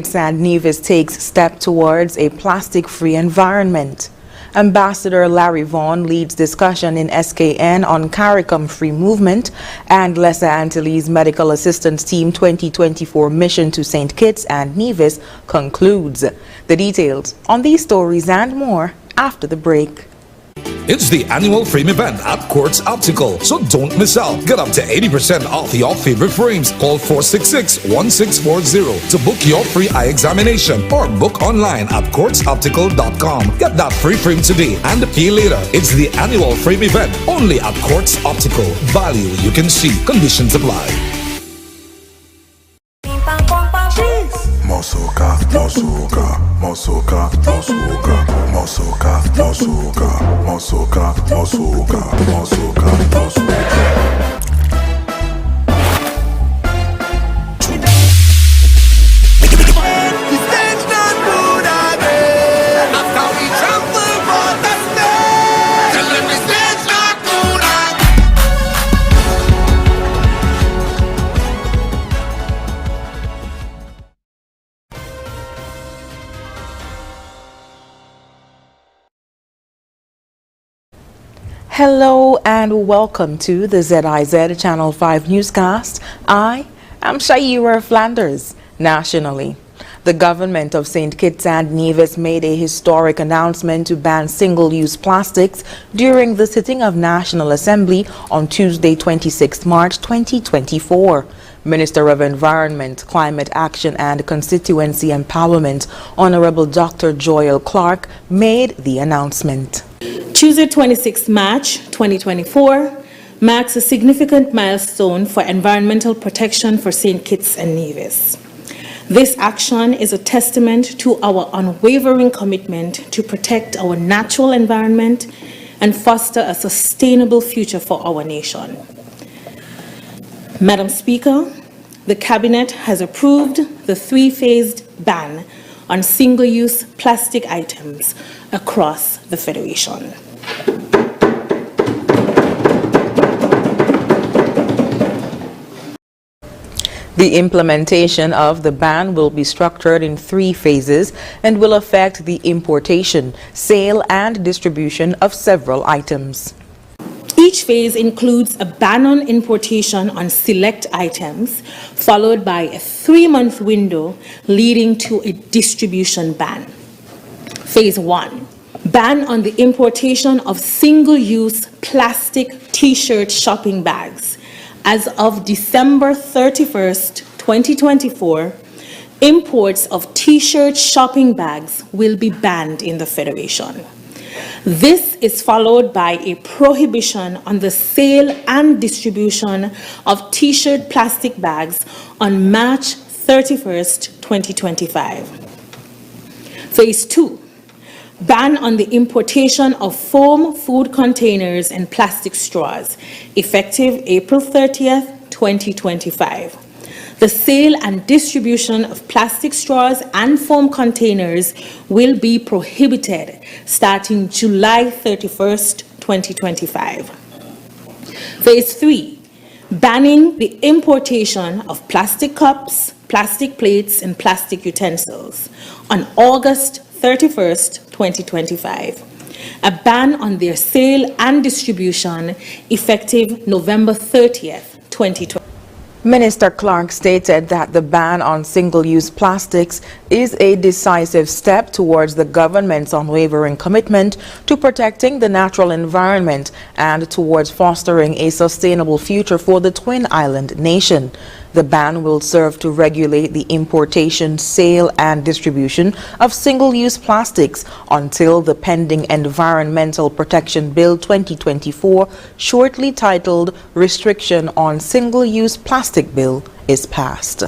And Nevis takes step towards a plastic-free environment. Ambassador Larry Vaughan leads discussion in SKN on CARICOM-free movement, and Lesser Antilles Medical Assistance Team 2024 mission to St. Kitts and Nevis concludes. The details on these stories and more after the break. It's the annual frame event at Quartz Optical, so don't miss out. Get up to 80% off your favorite frames. Call 466-1640 to book your free eye examination or book online at quartzoptical.com. Get that free frame today and pay later. It's the annual frame event only at Quartz Optical. Value you can see. Conditions apply. Mosoka, mosoka, mosoka, mosoka, mosoka, mosoka, mosoka, mosoka, mosoka, mosoka. Hello and welcome to the ZIZ Channel 5 newscast. I am Shaira Flanders. Nationally, the government of St. Kitts and Nevis made a historic announcement to ban single-use plastics during the sitting of National Assembly on Tuesday, 26 March 2024. Minister of Environment, Climate Action and Constituency Empowerment, Honorable Dr. Joel Clark, made the announcement. Tuesday, 26 March 2024 marks a significant milestone for environmental protection for St. Kitts and Nevis. This action is a testament to our unwavering commitment to protect our natural environment and foster a sustainable future for our nation. Madam Speaker, the Cabinet has approved the three-phased ban on single-use plastic items across the Federation. The implementation of the ban will be structured in 3 phases and will affect the importation, sale and distribution of several items. Each phase includes a ban on importation on select items, followed by a 3-month window leading to a distribution ban. Phase 1. Ban on the importation of single-use plastic T-shirt shopping bags. As of December 31st, 2024, imports of T-shirt shopping bags will be banned in the Federation. This is followed by a prohibition on the sale and distribution of T-shirt plastic bags on March 31st, 2025. Phase 2. Ban on the importation of foam food containers and plastic straws, effective April 30th, 2025. The sale and distribution of plastic straws and foam containers will be prohibited starting July 31st, 2025. Phase 3. Banning the importation of plastic cups, plastic plates, and plastic utensils on August 31st, 2025. A ban on their sale and distribution effective November 30th, 2020. Minister Clark stated that the ban on single-use plastics is a decisive step towards the government's unwavering commitment to protecting the natural environment and towards fostering a sustainable future for the Twin Island nation. The ban will serve to regulate the importation, sale, and distribution of single-use plastics until the pending Environmental Protection Bill 2024, shortly titled Restriction on Single-Use Plastic Bill, is passed.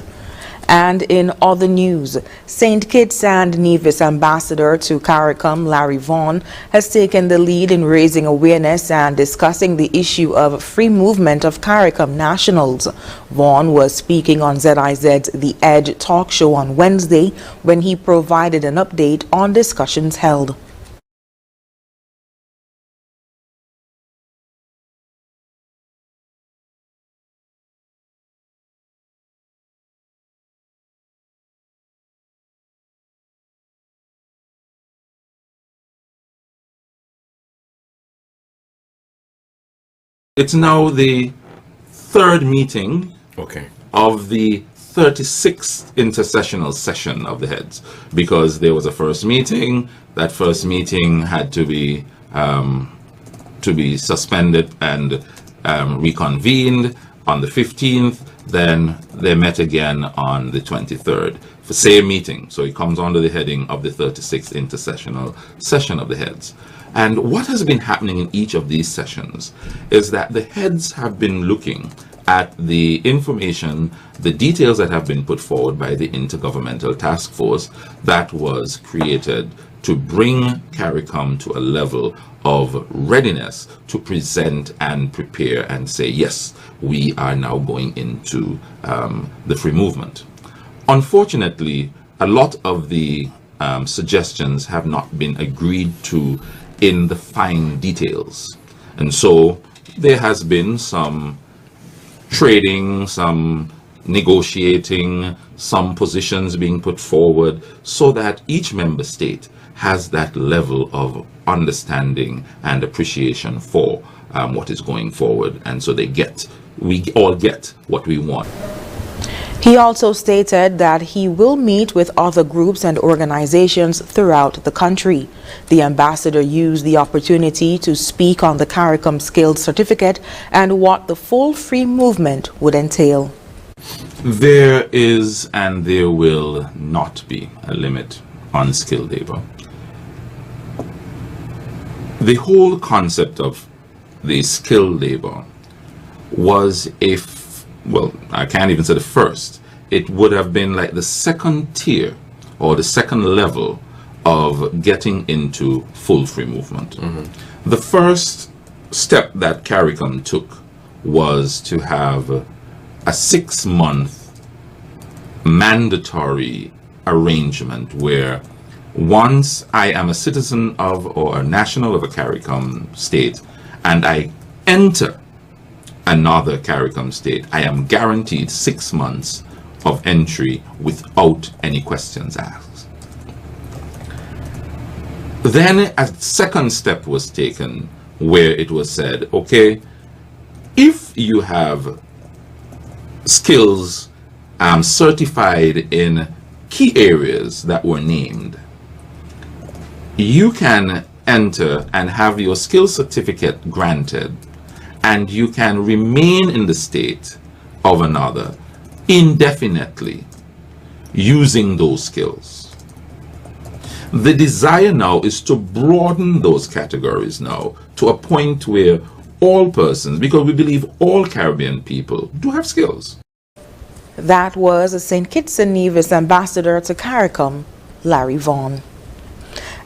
And in other news, St. Kitts and Nevis Ambassador to CARICOM, Larry Vaughan, has taken the lead in raising awareness and discussing the issue of free movement of CARICOM nationals. Vaughan was speaking on ZIZ's The Edge talk show on Wednesday when he provided an update on discussions held. It's now the third meeting Okay. of the 36th intersessional session of the heads, because there was a first meeting. That first meeting had to be suspended and reconvened on the 15th. Then they met again on the 23rd for same meeting. So it comes under the heading of the 36th intersessional session of the heads. And what has been happening in each of these sessions is that the heads have been looking at the information, the details that have been put forward by the Intergovernmental Task Force that was created to bring CARICOM to a level of readiness to present and prepare and say, yes, we are now going into the free movement. Unfortunately, a lot of the suggestions have not been agreed to in the fine details. And so there has been some trading, some negotiating, some positions being put forward so that each member state has that level of understanding and appreciation for what is going forward. And so we all get what we want. He also stated that he will meet with other groups and organizations throughout the country. The ambassador used the opportunity to speak on the CARICOM Skills Certificate and what the full free movement would entail. There is and there will not be a limit on skilled labor. The whole concept of the skilled labor was well, I can't even say the first. It would have been like the second tier or the second level of getting into full free movement. Mm-hmm. The first step that CARICOM took was to have a 6-month mandatory arrangement where once I am a citizen of or a national of a CARICOM state and I enter another CARICOM state, I am guaranteed 6 months of entry without any questions asked. Then a second step was taken where it was said, okay, if you have skills certified in key areas that were named, you can enter and have your skill certificate granted, and you can remain in the state of another indefinitely using those skills. The desire now is to broaden those categories now to a point where all persons, because we believe all Caribbean people do have skills. That was a St. Kitts and Nevis ambassador to CARICOM, Larry Vaughan.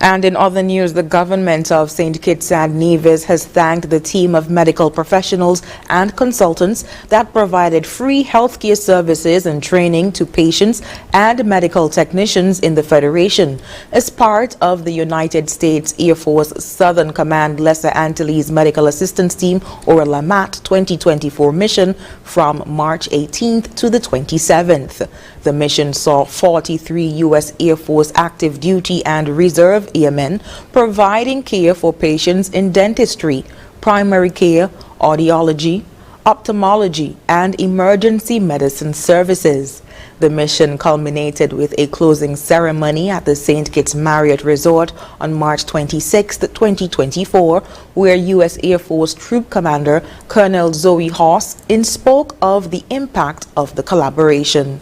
And in other news, the government of St. Kitts and Nevis has thanked the team of medical professionals and consultants that provided free healthcare services and training to patients and medical technicians in the Federation as part of the United States Air Force Southern Command Lesser Antilles Medical Assistance Team, or LAMAT 2024 mission from March 18th to the 27th. The mission saw 43 U.S. Air Force active duty and reserve airmen providing care for patients in dentistry, primary care, audiology, ophthalmology, and emergency medicine services. The mission culminated with a closing ceremony at the St. Kitts Marriott Resort on March 26, 2024, where U.S. Air Force Troop Commander Colonel Zoe Hoss spoke of the impact of the collaboration.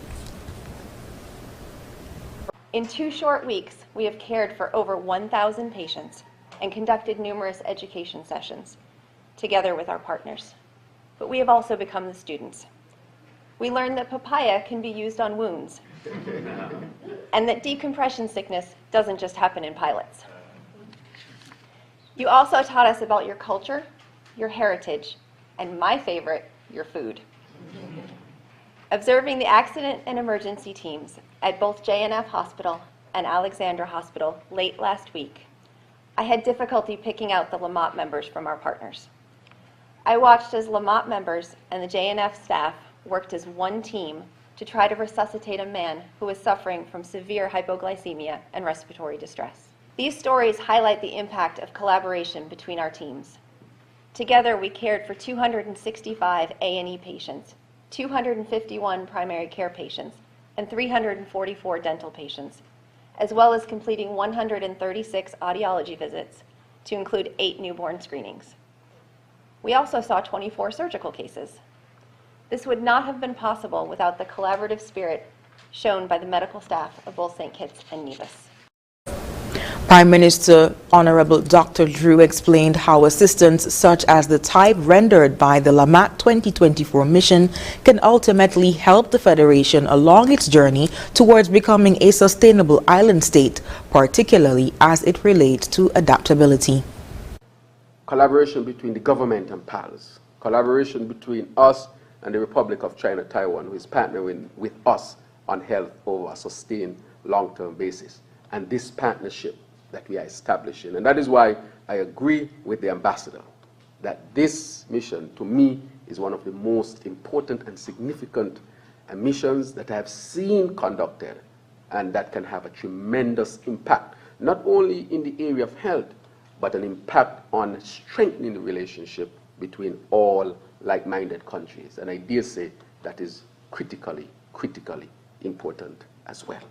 In 2 short weeks, we have cared for over 1,000 patients and conducted numerous education sessions, together with our partners. But we have also become the students. We learned that papaya can be used on wounds, and that decompression sickness doesn't just happen in pilots. You also taught us about your culture, your heritage, and my favorite, your food. Observing the accident and emergency teams at both JNF Hospital and Alexandra Hospital late last week, I had difficulty picking out the LAMAT members from our partners. I watched as LAMAT members and the JNF staff worked as one team to try to resuscitate a man who was suffering from severe hypoglycemia and respiratory distress. These stories highlight the impact of collaboration between our teams. Together, we cared for 265 A&E patients, 251 primary care patients, and 344 dental patients, as well as completing 136 audiology visits, to include 8 newborn screenings. We also saw 24 surgical cases. This would not have been possible without the collaborative spirit shown by the medical staff of both St. Kitts and Nevis. Prime Minister Honorable Dr. Drew explained how assistance such as the type rendered by the LAMAT 2024 mission can ultimately help the Federation along its journey towards becoming a sustainable island state, particularly as it relates to adaptability. Collaboration between the government and PALS, collaboration between us and the Republic of China Taiwan, who is partnering with us on health over a sustained long-term basis, and this partnership that we are establishing. And that is why I agree with the ambassador that this mission, to me, is one of the most important and significant missions that I have seen conducted, and that can have a tremendous impact, not only in the area of health, but an impact on strengthening the relationship between all like-minded countries. And I dare say that is critically important as well.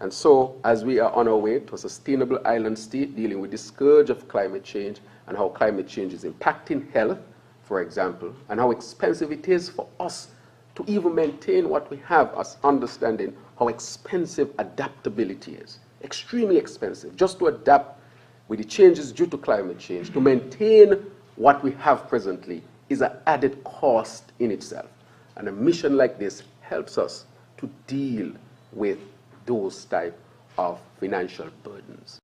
And so, as we are on our way to a sustainable island state dealing with the scourge of climate change and how climate change is impacting health, for example, and how expensive it is for us to even maintain what we have, as understanding how expensive adaptability is. Extremely expensive. Just to adapt with the changes due to climate change, to maintain what we have presently, is an added cost in itself. And a mission like this helps us to deal with those type of financial burdens.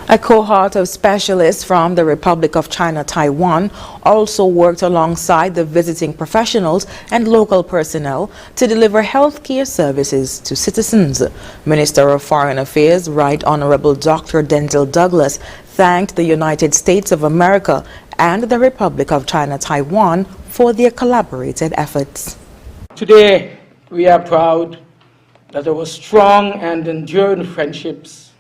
A cohort of specialists from the Republic of China Taiwan also worked alongside the visiting professionals and local personnel to deliver healthcare services to citizens. Minister of Foreign Affairs, Right Honorable Dr. Denzel Douglas, thanked the United States of America and the Republic of China Taiwan for their collaborated efforts. Today, we are proud that our strong and enduring friendships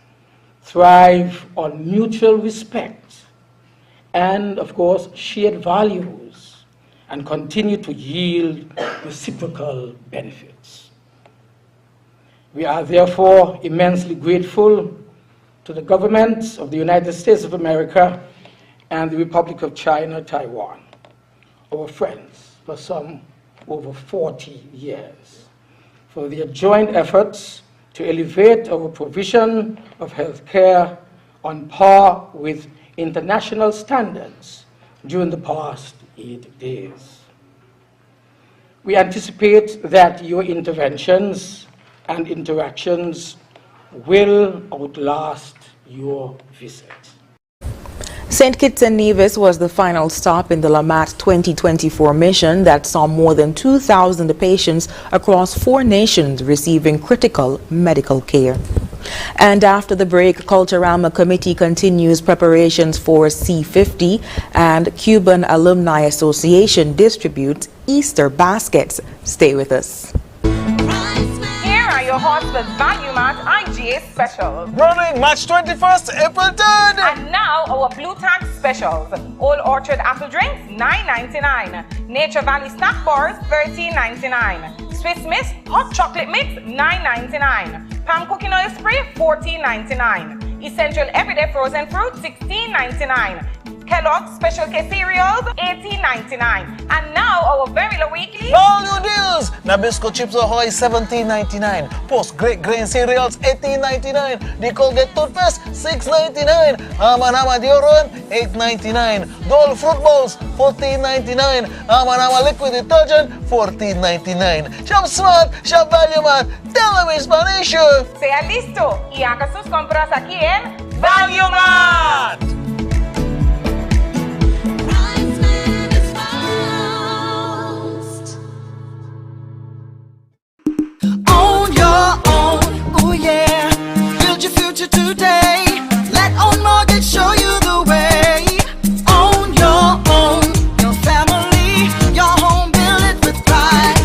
thrive on mutual respect and, of course, shared values, and continue to yield reciprocal benefits. We are therefore immensely grateful to the governments of the United States of America and the Republic of China Taiwan, our friends for some over 40 years, for their joint efforts to elevate our provision of health care on par with international standards during the past 8 days. We anticipate that your interventions and interactions will outlast your visit. St. Kitts and Nevis was the final stop in the LAMAT 2024 mission that saw more than 2,000 patients across 4 nations receiving critical medical care. And after the break, Culturama Committee continues preparations for C50, and Cuban Alumni Association distributes Easter baskets. Stay with us. Your Hartsville Value Mart IGA specials. Running March 21st, April 3rd. And now our Blue Tax specials. Old Orchard apple drinks, $9.99. Nature Valley snack bars, $13.99. Swiss Miss hot chocolate mix, $9.99. Palm cooking oil spray, $14.99. Essential everyday frozen fruit, $16.99. Kellogg's Special K cereals, $18.99. And now our very low weekly value deals. Nabisco Chips Ahoy, $17.99. Post Great Grain cereals, $18.99. The Colgate toothpaste, $6.99. Hama deodorant, $8.99. Dole fruit bowls, $14.99. Hama liquid detergent, $14.99. Shop smart, shop value mart. Tell them in Spanish. Sea listo y haga sus compras aquí en Value Mart. Today, let Own Mortgage show you the way. Own your own, your family, your home, build it with pride.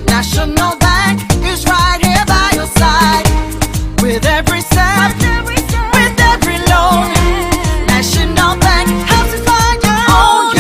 National Bank is right here by your side. With every step, with every loan, National Bank helps you find your own.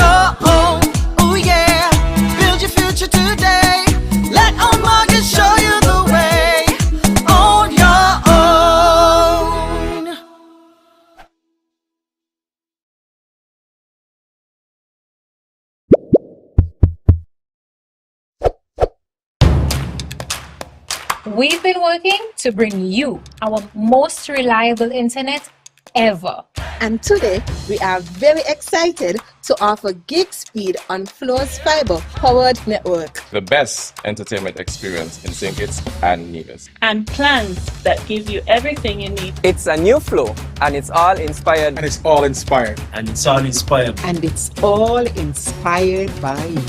We've been working to bring you our most reliable internet ever. And today, we are very excited to offer gig speed on Flo's fiber-powered network. The best entertainment experience in St. Kitts and Nevis. And plans that give you everything you need. It's a new Flo, and it's all inspired. And it's all inspired. And it's all inspired. And it's all inspired by you.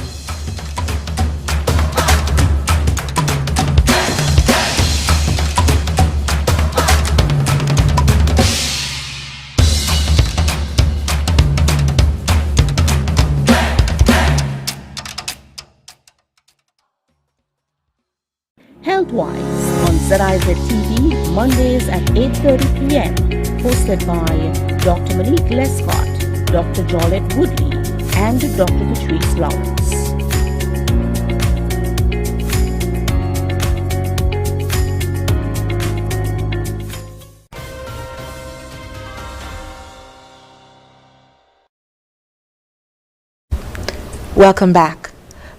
Healthwise on ZIZ TV, Mondays at 8:30 p.m. Hosted by Dr. Malik Lescott, Dr. Jolette Woodley, and Dr. Patrice Lawrence. Welcome back.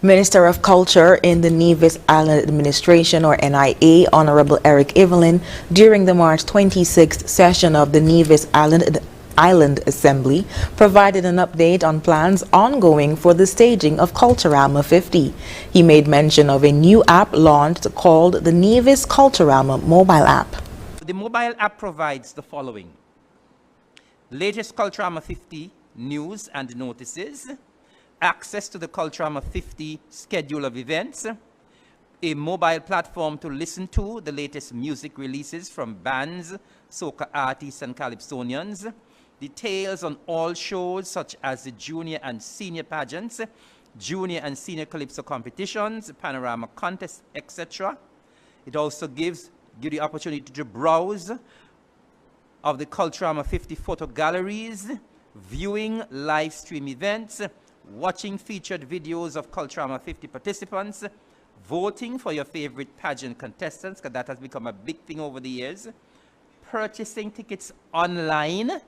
Minister of Culture in the Nevis Island Administration, or NIA, Honorable Eric Evelyn, during the March 26th session of the Nevis Island Assembly, provided an update on plans ongoing for the staging of Culturama 50. He made mention of a new app launched called the Nevis Culturama mobile app. The mobile app provides the following: latest Culturama 50 news and notices, access to the Culturama 50 schedule of events, a mobile platform to listen to the latest music releases from bands, soca artists and calypsonians, details on all shows such as the junior and senior pageants, junior and senior calypso competitions, panorama contests, etc. It also gives you the opportunity to browse of the Culturama 50 photo galleries, viewing live stream events, watching featured videos of Culturama 50 participants, voting for your favorite pageant contestants, because that has become a big thing over the years, purchasing tickets online,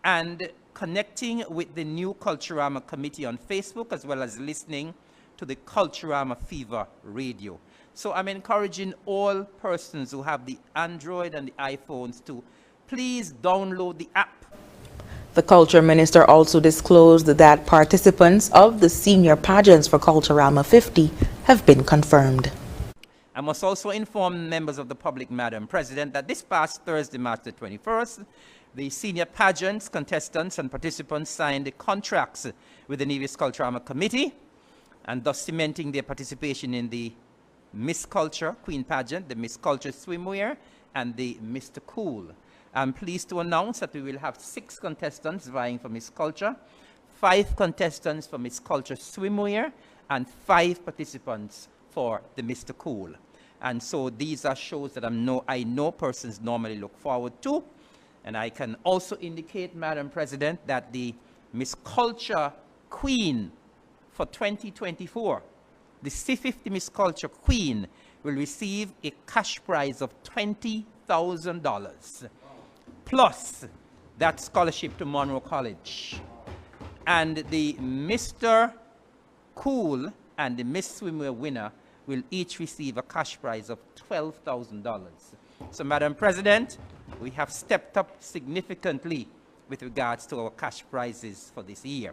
and connecting with the new Culturama committee on Facebook, as well as listening to the Culturama Fever radio. So I'm encouraging all persons who have the Android and the iPhones to please download the app. The Culture Minister also disclosed that participants of the senior pageants for Culturama 50 have been confirmed. I must also inform members of the public, Madam President, that this past Thursday, March the 21st, the senior pageants, contestants, and participants signed the contracts with the Nevis Culturama Committee, and thus cementing their participation in the Miss Culture Queen Pageant, the Miss Culture Swimwear, and the Mr. Cool. I'm pleased to announce that we will have 6 contestants vying for Miss Culture, 5 contestants for Miss Culture Swimwear, and 5 participants for the Mr. Cool. And so these are shows that I know persons normally look forward to. And I can also indicate, Madam President, that the Miss Culture Queen for 2024, the C50 Miss Culture Queen, will receive a cash prize of $20,000. Plus that scholarship to Monroe College. And the Mr. Cool and the Miss Swimwear winner will each receive a cash prize of $12,000. So, Madam President, we have stepped up significantly with regards to our cash prizes for this year.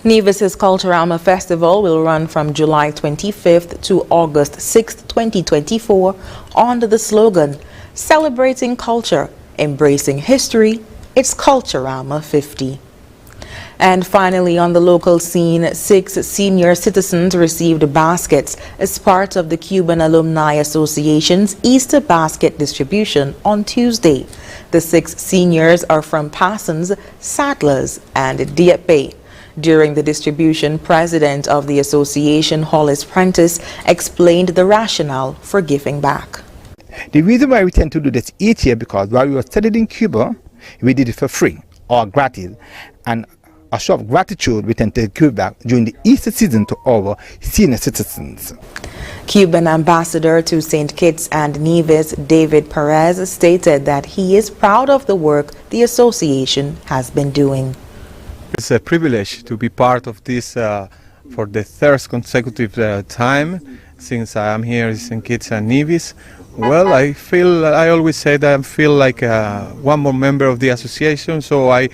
Nevis's Culturama Festival will run from July 25th to August 6th, 2024, under the slogan, Celebrating Culture, Embracing History, it's Culturama 50. And finally, on the local scene, 6 senior citizens received baskets as part of the Cuban Alumni Association's Easter basket distribution on Tuesday. The 6 seniors are from Parsons, Sadlers, and Dieppe. During the distribution, President of the association, Hollis Prentice, explained the rationale for giving back. The reason why we tend to do this each year, because while we were studying in Cuba, we did it for free or gratis, and a show of gratitude we tend to give back during the Easter season to our senior citizens. Cuban ambassador to St. Kitts and Nevis, David Perez, stated that he is proud of the work the association has been doing. It's a privilege to be part of this for the 3rd consecutive time, since I am here in St. Kitts and Nevis. Well, I always say that I feel like one more member of the association, so I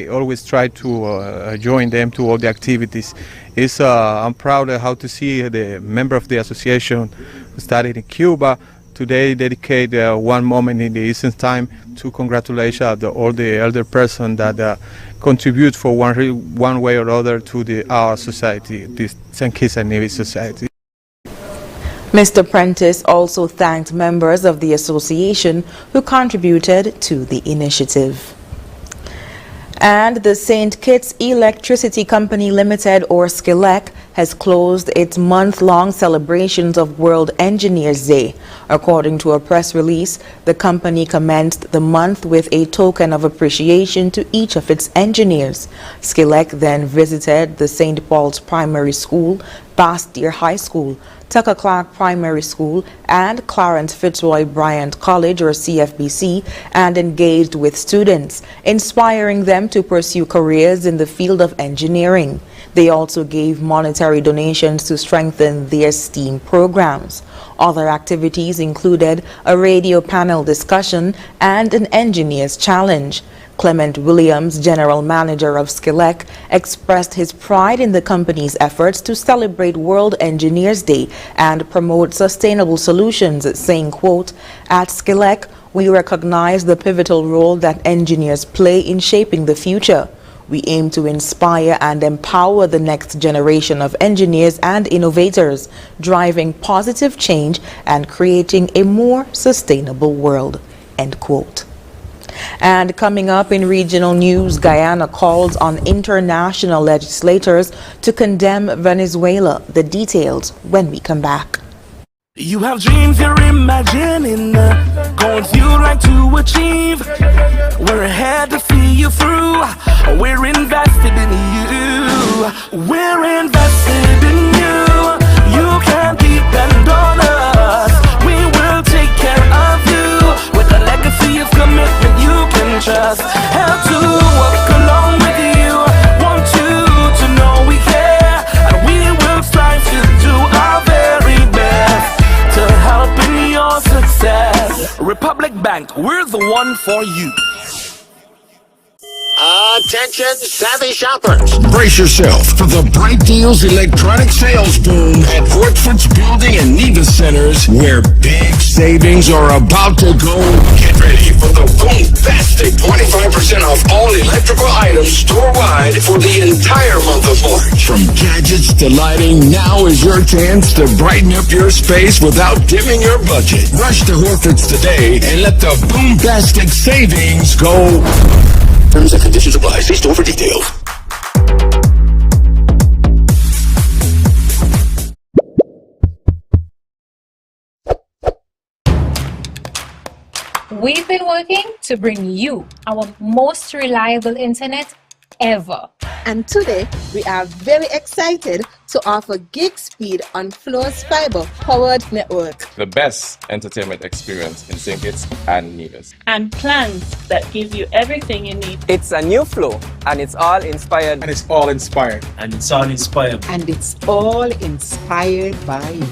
always try to join them to all the activities. I'm proud of how to see the member of the association who started in Cuba today dedicate one moment in the Eastern time to congratulate all the elder person that contribute for one way or other to our society, this St. Kitts and Nevis society. Mr. Prentice also thanked members of the association who contributed to the initiative. And the St. Kitts Electricity Company Limited, or SKILEC, has closed its month-long celebrations of World Engineers Day. According to a press release, the company commenced the month with a token of appreciation to each of its engineers. SKILEC then visited the St. Paul's Primary School, Bastyr High School, Tucker Clark Primary School, and Clarence Fitzroy Bryant College, or CFBC, and engaged with students, inspiring them to pursue careers in the field of engineering. They also gave monetary donations to strengthen their STEAM programs. Other activities included a radio panel discussion and an engineer's challenge. Clement Williams, general manager of SKILEC, expressed his pride in the company's efforts to celebrate World Engineers Day and promote sustainable solutions, saying, quote, "At SKILEC, we recognize the pivotal role that engineers play in shaping the future. We aim to inspire and empower the next generation of engineers and innovators, driving positive change and creating a more sustainable world," end quote. And coming up in regional news, Guyana calls on international legislators to condemn Venezuela. The details when we come back. You have dreams you're imagining, goals you'd like to achieve. We're here to see you through. We're invested in you. We're invested in you. You can depend on us. We will take care of you with a legacy of commitment you can trust. Help to walk along with you. Want you to know we care, and we will strive to do our very best to help in your success. Republic Bank, we're the one for you. Attention, savvy shoppers. Brace yourself for the Bright Deals electronic sales boom at Hortford's Building and Nevis Centers, where big savings are about to go. Get ready for the bombastic 25% off all electrical items store-wide for the entire month of March. From gadgets to lighting, now is your chance to brighten up your space without dimming your budget. Rush to Horford's today and let the bombastic savings go. Terms and conditions apply. See store for details. We've been working to bring you our most reliable internet ever. And today, we are very excited to offer gig speed on Flo's fiber-powered network. The best entertainment experience in St. Kitts and Nevis. And plans that give you everything you need. It's a new flow, and it's all inspired. And it's all inspired. And it's all inspired. And it's all inspired by you.